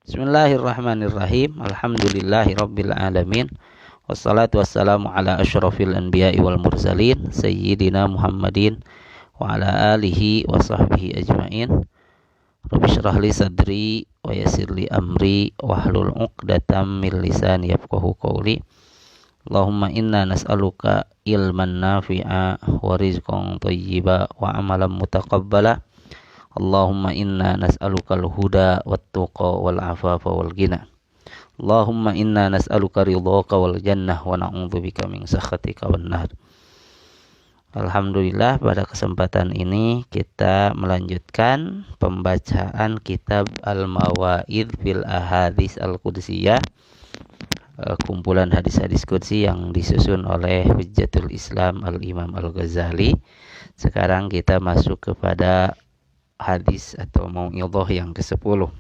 Bismillahirrahmanirrahim. Alhamdulillahirabbil alamin. Wassalatu wassalamu ala asyrafil anbiya'i wal mursalin sayyidina Muhammadin wa ala alihi wa sahbihi ajmain. Rabbi shrah li sadri wa yassir li amri wahlul 'uqdatam min lisani yafqahu qawli. Allahumma inna nas'aluka ilman nafi'a wa rizqan thayyiba wa amalan mutaqabbala. Allahumma inna nas'alukal huda wat-tuqa wal afafa wal ghina. Allahumma inna nas'aluka ridhaka wal jannah wa na'udzubika min sakhatika wan nar. Alhamdulillah, pada kesempatan ini kita melanjutkan pembacaan kitab Al-Mawa'idh fil Ahadits Al-Qudsiyah, kumpulan hadis-hadis qudsi yang disusun oleh Hujjatul Islam Al-Imam Al-Ghazali. Sekarang kita masuk kepada hadis atau mau'idhah yang ke-10.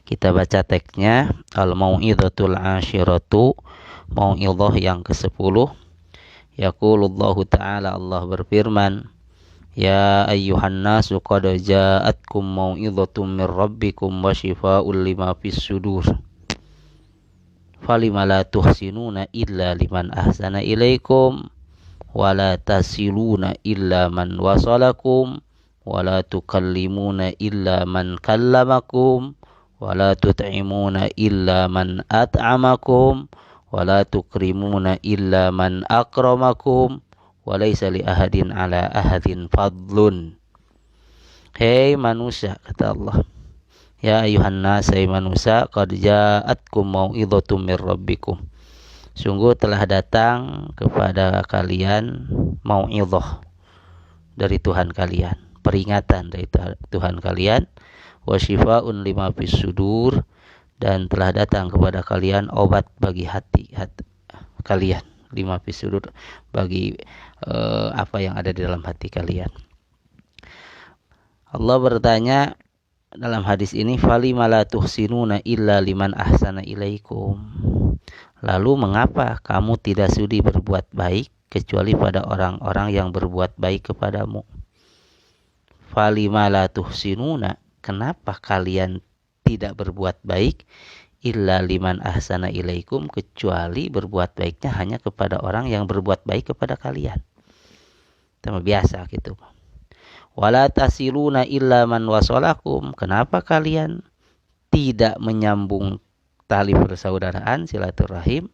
Kita baca teksnya. Al-mau'idhatul ashiratu, mau'idhah yang ke-10. Yaqulullahu ta'ala, Allah berfirman, ya ayyuhan nasu qad ja'atkum mau'idhatum min rabbikum wa shifaa'un lima fis sudur. Falima la tuhsinuna illa liman ahsana ilaikum wa la tasiluna illa man wasalakum wa la tukallimuna illa man kallamakum wa la tut'imuna illa man at'amakum wa la tukrimuna illa man akramakum wa laysa li ahadin ala ahadin fadlun. Hei manusia, kata Allah, ya ayuhan nas, hai manusia, qad ja'atkum mau'idhatum mir rabbikum, sungguh telah datang kepada kalian mau'idhah dari Tuhan kalian, peringatan dari Tuhan kalian, wa shifaa'un lima fis sudur, dan telah datang kepada kalian obat bagi hati kalian, lima fis sudur, bagi apa yang ada di dalam hati kalian. Allah bertanya dalam hadis ini, falima la tuhsinuna illa liman ahsana ilaikum, lalu mengapa kamu tidak sudi berbuat baik kecuali pada orang-orang yang berbuat baik kepadamu? Falima la tuhsinuna, kenapa kalian tidak berbuat baik, illa liman ahsana ilaikum, kecuali berbuat baiknya hanya kepada orang yang berbuat baik kepada kalian. Sama biasa gitu. Wala tasiluna illa man wasalakum, kenapa kalian tidak menyambung tali persaudaraan silaturahim,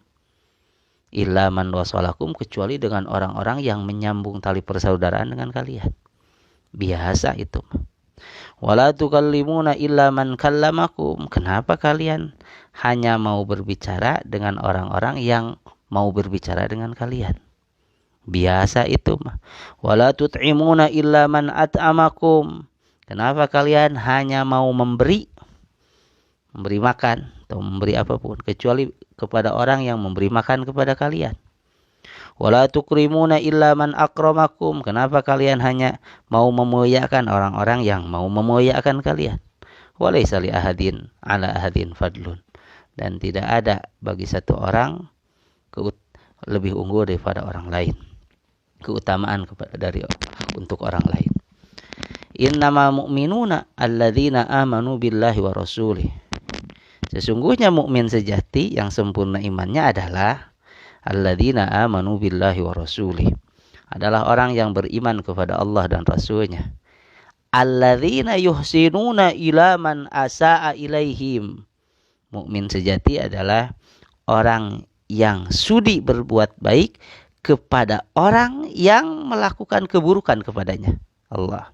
illa man wasalakum, kecuali dengan orang-orang yang menyambung tali persaudaraan dengan kalian. Biasa itu. Wala tukallimuna illa man kallamakum, kenapa kalian hanya mau berbicara dengan orang-orang yang mau berbicara dengan kalian? Biasa itu mah. Wala tut'imuna illa man at'amakum, kenapa kalian hanya mau memberi makan atau memberi apapun kecuali kepada orang yang memberi makan kepada kalian? Wala tukrimuna illa man akramakum, kenapa kalian hanya mau memuliakan orang-orang yang mau memuliakan kalian? Walaysa li ahadin ala ahadin fadlun, dan tidak ada bagi satu orang lebih unggul daripada orang lain, keutamaan untuk orang lain. Innama mu'minuna alladzina amanu billahi wa rasulih, sesungguhnya mukmin sejati yang sempurna imannya adalah alladzina amanu billahi wa rasulih, adalah orang yang beriman kepada Allah dan Rasulnya. Alladzina yuhsinuna ila man asa'a ilaihim, mukmin sejati adalah orang yang sudi berbuat baik kepada orang yang melakukan keburukan kepadanya. Allah.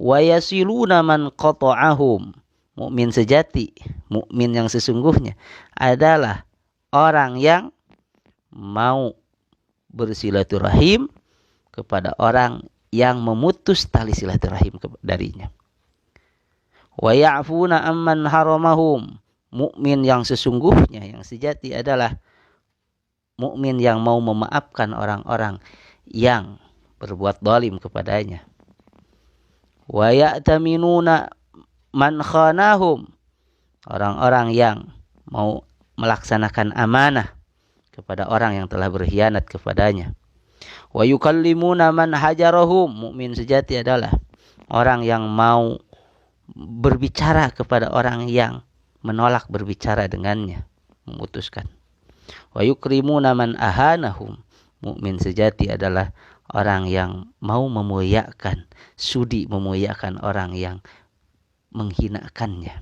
Wa yasiluna man qata'ahum, mukmin sejati, mukmin yang sesungguhnya adalah orang yang mau bersilaturahim kepada orang yang memutus tali silaturahim darinya. Wa ya'funa amman haramahum, mukmin yang sesungguhnya, yang sejati adalah mukmin yang mau memaafkan orang-orang yang berbuat zalim kepadanya. Wa ya'taminuna man khanahum, orang-orang yang mau melaksanakan amanah kepada orang yang telah berkhianat kepadanya. Wa yukallimuna man hajarahum, mukmin sejati adalah orang yang mau berbicara kepada orang yang menolak berbicara dengannya, memutuskan. Wa yukrimuna man ahanahum. Mukmin sejati adalah orang yang mau memuliakan, sudi memuliakan orang yang menghinakannya.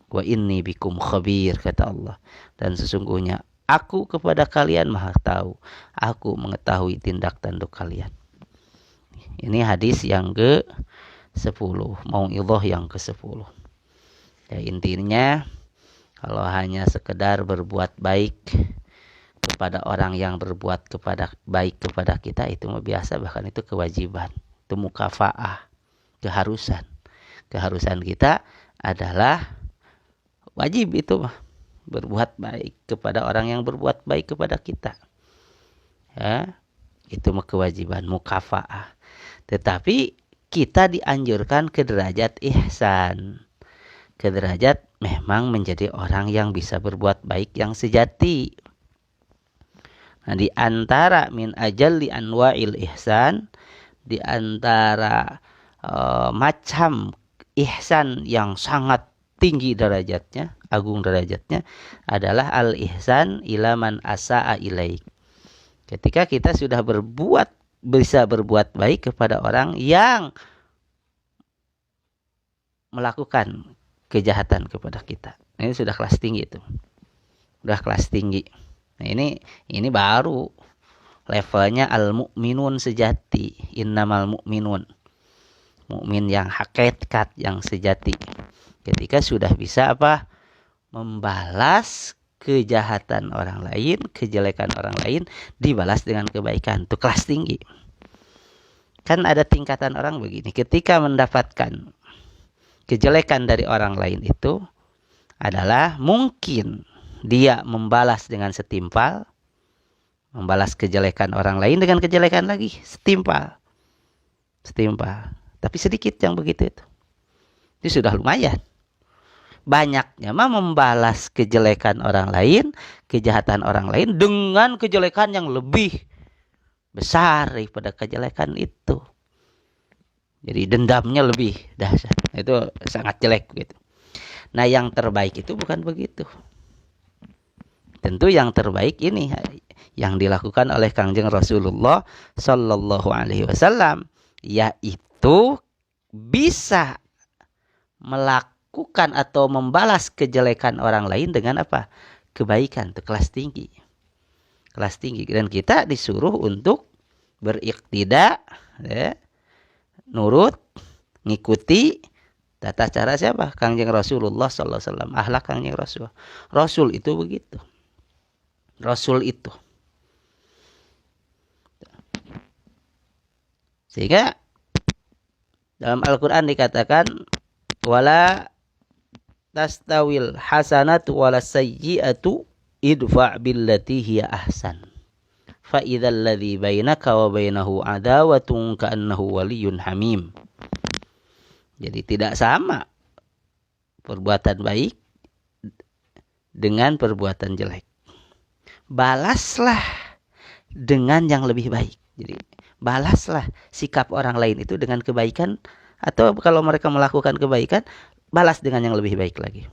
Wa inni bikum khabir, kata Allah. Dan sesungguhnya aku kepada kalian maha tahu. Aku mengetahui tindak tanduk kalian. Ini hadis yang ke-10. Mau'idhah yang ke-10. Ya, intinya kalau hanya sekedar berbuat baik kepada orang yang berbuat baik kepada kita, itu biasa, bahkan itu kewajiban. Itu mukafaah, keharusan. Keharusan kita adalah wajib itu berbuat baik kepada orang yang berbuat baik kepada kita. Ya, itu kewajiban, mukafaah. Tetapi kita dianjurkan ke derajat ihsan. Ke derajat memang menjadi orang yang bisa berbuat baik yang sejati. Nah, di antara min ajalli anwa'il ihsan, di antara macam ihsan yang sangat tinggi derajatnya, agung derajatnya, adalah al-ihsan ila man asa'a ilaik. Ketika kita sudah bisa berbuat baik kepada orang yang melakukan kejahatan kepada kita. Ini sudah kelas tinggi itu. Sudah kelas tinggi. Nah, ini baru levelnya al-mu'minun sejati. Innamal mu'minun. Mukmin yang hakikat, yang sejati. Ketika sudah bisa membalas kejahatan orang lain, kejelekan orang lain dibalas dengan kebaikan. Itu kelas tinggi. Kan ada tingkatan orang begini. Ketika mendapatkan kejelekan dari orang lain itu adalah mungkin dia membalas dengan setimpal, membalas kejelekan orang lain dengan kejelekan lagi, setimpal. Tapi sedikit yang begitu itu. Itu sudah lumayan. Banyaknya membalas kejelekan orang lain, kejahatan orang lain dengan kejelekan yang lebih besar daripada kejelekan itu. Jadi dendamnya lebih dahsyat. Itu sangat jelek gitu. Nah, yang terbaik itu bukan begitu. Tentu yang terbaik ini yang dilakukan oleh Kangjeng Rasulullah Sallallahu Alaihi Wasallam, yaitu bisa melakukan atau membalas kejelekan orang lain dengan kebaikan. Itu kelas tinggi. Kelas tinggi. Dan kita disuruh untuk beriktida, ya, nurut, ngikuti tata cara siapa? Kangjeng Rasulullah Sallallahu Alaihi Wasallam. Akhlak Kangjeng Rasul. Rasul itu begitu. Rasul itu. Sehingga dalam Al-Quran dikatakan wala tastawil hasanatu wala sayyi'atu idfa' billati hiya ahsan. Fa idzal ladzi bainaka wa bainahu adawatun ka'annahu waliyyun hamim. Jadi tidak sama perbuatan baik dengan perbuatan jelek. Balaslah dengan yang lebih baik. Jadi balaslah sikap orang lain itu dengan kebaikan, atau kalau mereka melakukan kebaikan, balas dengan yang lebih baik lagi.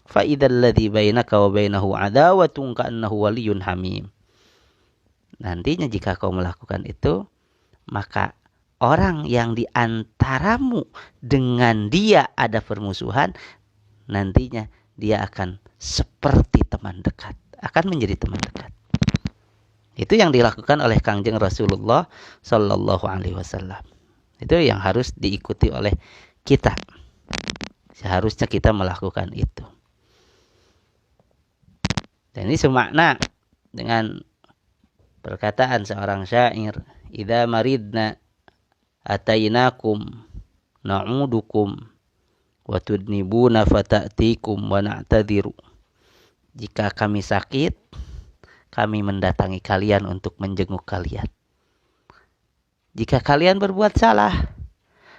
Fa idzal ladzi bainaka wa bainahu adawatun ka'annahu waliyyun hamim. Nantinya jika kau melakukan itu, maka orang yang di antaramu dengan dia ada permusuhan, nantinya dia akan seperti teman dekat, akan menjadi teman dekat. Itu yang dilakukan oleh Kangjeng Rasulullah Sallallahu Alaihi Wasallam. Itu yang harus diikuti oleh kita. Seharusnya kita melakukan itu. Dan ini semakna dengan perkataan seorang syair, idza maridna atainakum na'udukum wa tudnibuna fata'tikum wa na'tadiru. Jika kami sakit, kami mendatangi kalian untuk menjenguk kalian. Jika kalian berbuat salah,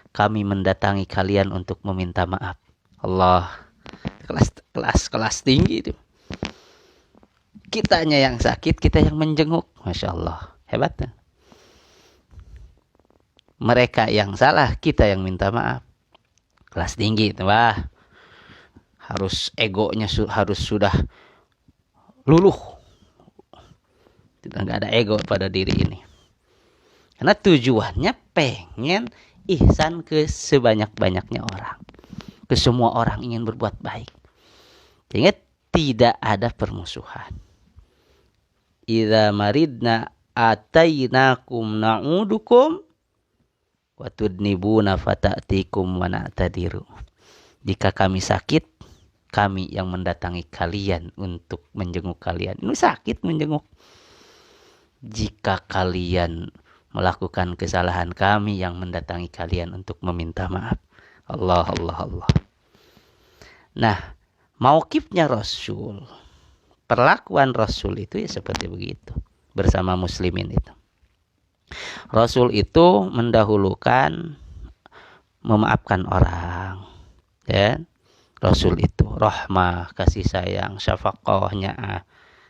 kami mendatangi kalian untuk meminta maaf. Allah, kelas tinggi itu. Kitanya yang sakit, kita yang menjenguk. Masya Allah, hebatnya. Mereka yang salah, kita yang minta maaf. kelas tinggi itu, wah, harus egonya harus sudah luluh, tidak nggak ada ego pada diri ini, karena tujuannya pengen ihsan ke sebanyak-banyaknya orang, ke semua orang, ingin berbuat baik, sehingga tidak ada permusuhan. Idza maridna atainakum na'udukum wa tudnibuna fata'tikum wa na'tadiru. Jika kami sakit, kami yang mendatangi kalian untuk menjenguk kalian. Ini sakit menjenguk. Jika kalian melakukan kesalahan, kami yang mendatangi kalian untuk meminta maaf. Allah, Allah, Allah. Nah, mauqifnya Rasul, perlakuan Rasul itu ya seperti begitu bersama muslimin itu. Rasul itu mendahulukan memaafkan orang, ya. Rasul itu rahmah, kasih sayang, syafaqahnya,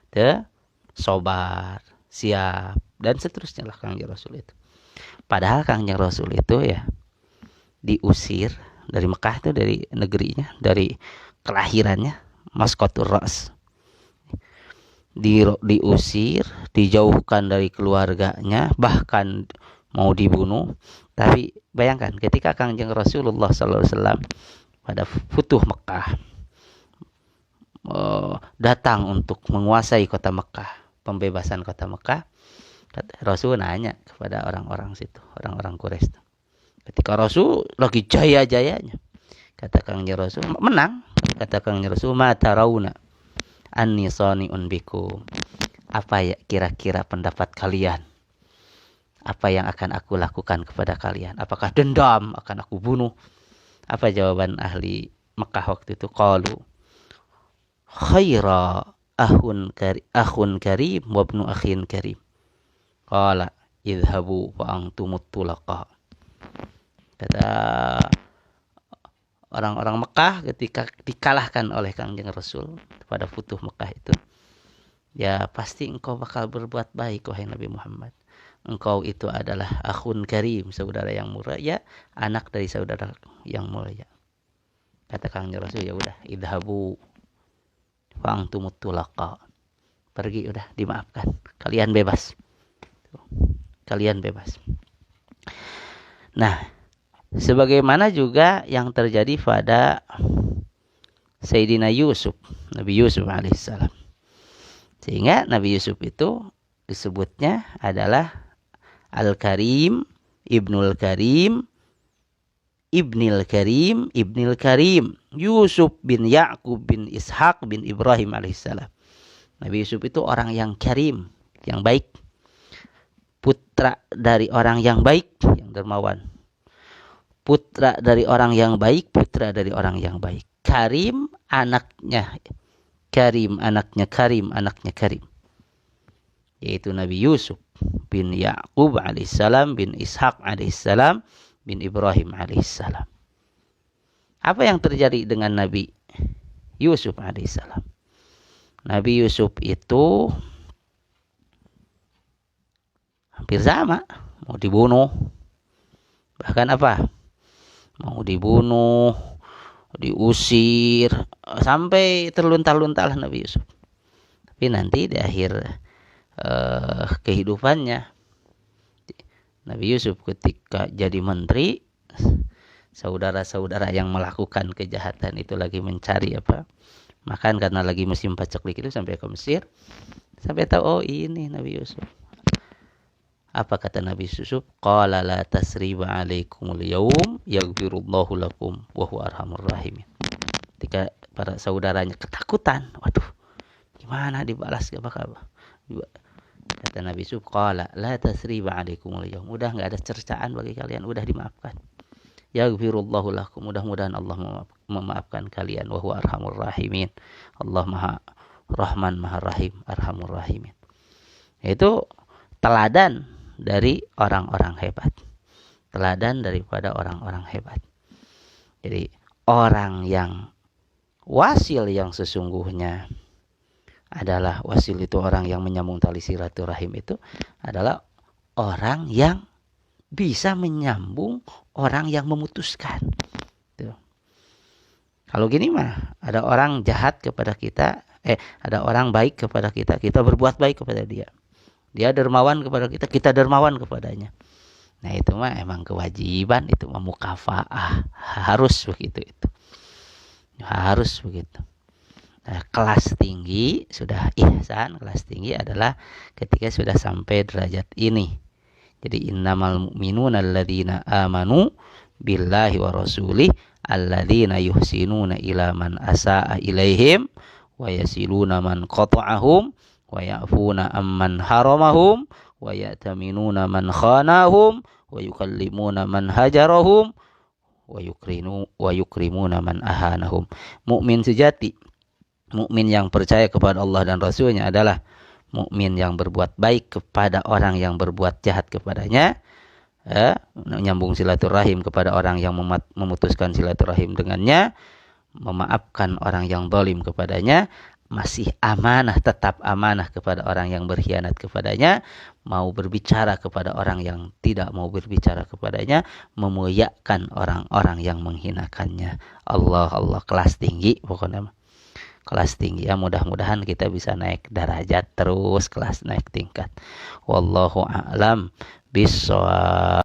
ya, sabar, siap, dan seterusnya lah Kangjeng Rasul itu. Padahal Kangjeng Rasul itu ya diusir dari Mekah, itu dari negerinya, dari kelahirannya, maskotur ras, diusir, dijauhkan dari keluarganya, bahkan mau dibunuh. Tapi bayangkan ketika Kangjeng Rasulullah SAW pada Futuh Mekah, datang untuk menguasai kota Mekah, pembebasan kota Mekah, Rasul nanya kepada orang-orang situ, orang-orang Quraisy. Ketika Rasul lagi jaya-jayanya, kata Kangjeng Rasul, menang, kata Kangjeng Rasul, ma tarawna anni sani'un bikum. Apa ya kira-kira pendapat kalian? Apa yang akan aku lakukan kepada kalian? Apakah dendam akan aku bunuh? Apa jawaban ahli Mekah waktu itu? Qalu khaira akhun karim wa ibnu akhin karim. Qala idhabu wa antumut tulaqa. Kata orang-orang Mekah ketika dikalahkan oleh Kangjeng Rasul pada Futuh Mekah itu, ya pasti engkau bakal berbuat baik wahai Nabi Muhammad. Engkau itu adalah akhun karim, saudara yang mulia, anak dari saudara yang mulia. Kata Kangjeng Rasul, ya udah, idhabu fa antumut tulaqa. Pergi, udah, dimaafkan. Kalian bebas. Kalian bebas. Nah, sebagaimana juga yang terjadi pada Sayyidina Yusuf, Nabi Yusuf alaihissalam. Sehingga Nabi Yusuf itu disebutnya adalah Al-Karim, Ibnul Karim, Ibnil Karim, Ibnil Karim, Yusuf bin Ya'qub bin Ishaq bin Ibrahim alaihissalam. Nabi Yusuf itu orang yang karim, yang baik, putra dari orang yang baik, yang dermawan. Putra dari orang yang baik, putra dari orang yang baik. Karim, anaknya Karim, anaknya Karim, anaknya Karim. Yaitu Nabi Yusuf bin Ya'qub alaihissalam, bin Ishaq alaihissalam, bin Ibrahim alaihissalam. Apa yang terjadi dengan Nabi Yusuf alaihissalam? Nabi Yusuf itu hampir sama, mau dibunuh. Bahkan apa? Mau dibunuh, diusir, sampai terlunta-luntalah Nabi Yusuf. Tapi nanti di akhir kehidupannya, Nabi Yusuf ketika jadi menteri, saudara-saudara yang melakukan kejahatan itu lagi mencari apa makan, karena lagi musim paceklik itu, sampai ke Mesir, sampai tahu, oh ini Nabi Yusuf. Apa kata Nabi Yusuf? Qala la tasriba alaikumul yawm yaghfirullahu lakum wa huwa arhamur rahimin. Ketika para saudaranya ketakutan, waduh, gimana dibalas gak bakal. Kata Nabi Yusuf, qala la tasriba alaikumul yawm. Udah enggak ada cercaan bagi kalian, udah dimaafkan. Yaghfirullahu lakum, mudah-mudahan Allah memaafkan kalian, wa huwa arhamur rahimin. Allah Maha Rahman, Maha Rahim, Arhamur Rahimin. Itu teladan dari orang-orang hebat. Teladan daripada orang-orang hebat. Jadi orang yang wasil yang sesungguhnya adalah, wasil itu orang yang menyambung tali silaturahim, itu adalah orang yang bisa menyambung orang yang memutuskan. Tuh. Kalau gini mah, ada orang jahat kepada kita, ada orang baik kepada kita, kita berbuat baik kepada dia. Dia dermawan kepada kita, kita dermawan kepadanya. Nah itu mah emang kewajiban, itu mah mukafaah, harus begitu itu, harus begitu. Nah, kelas tinggi sudah ihsan, kelas tinggi adalah ketika sudah sampai derajat ini. Jadi innamal mu'minuna alladzina amanu billahi wa rasulih alladzina yuhsinuna ila man asaa ilaihim wa yasiluna man qata'ahum wa ya'funa amman haramahum wa ya'taminuna man khanahum wa yukallimuna man hajarahum wa yukrimuna man ahanahum. Mukmin sejati, mukmin yang percaya kepada Allah dan Rasulnya adalah mukmin yang berbuat baik kepada orang yang berbuat jahat kepadanya, menyambung silaturahim kepada orang yang memutuskan silaturahim dengannya, memaafkan orang yang zalim kepadanya, masih amanah, tetap amanah kepada orang yang berkhianat kepadanya, mau berbicara kepada orang yang tidak mau berbicara kepadanya, memuliakan orang-orang yang menghinakannya. Allah kelas tinggi pokoknya. Kelas tinggi ya, mudah-mudahan kita bisa naik derajat terus, kelas naik tingkat. Wallahu a'lam bishawab.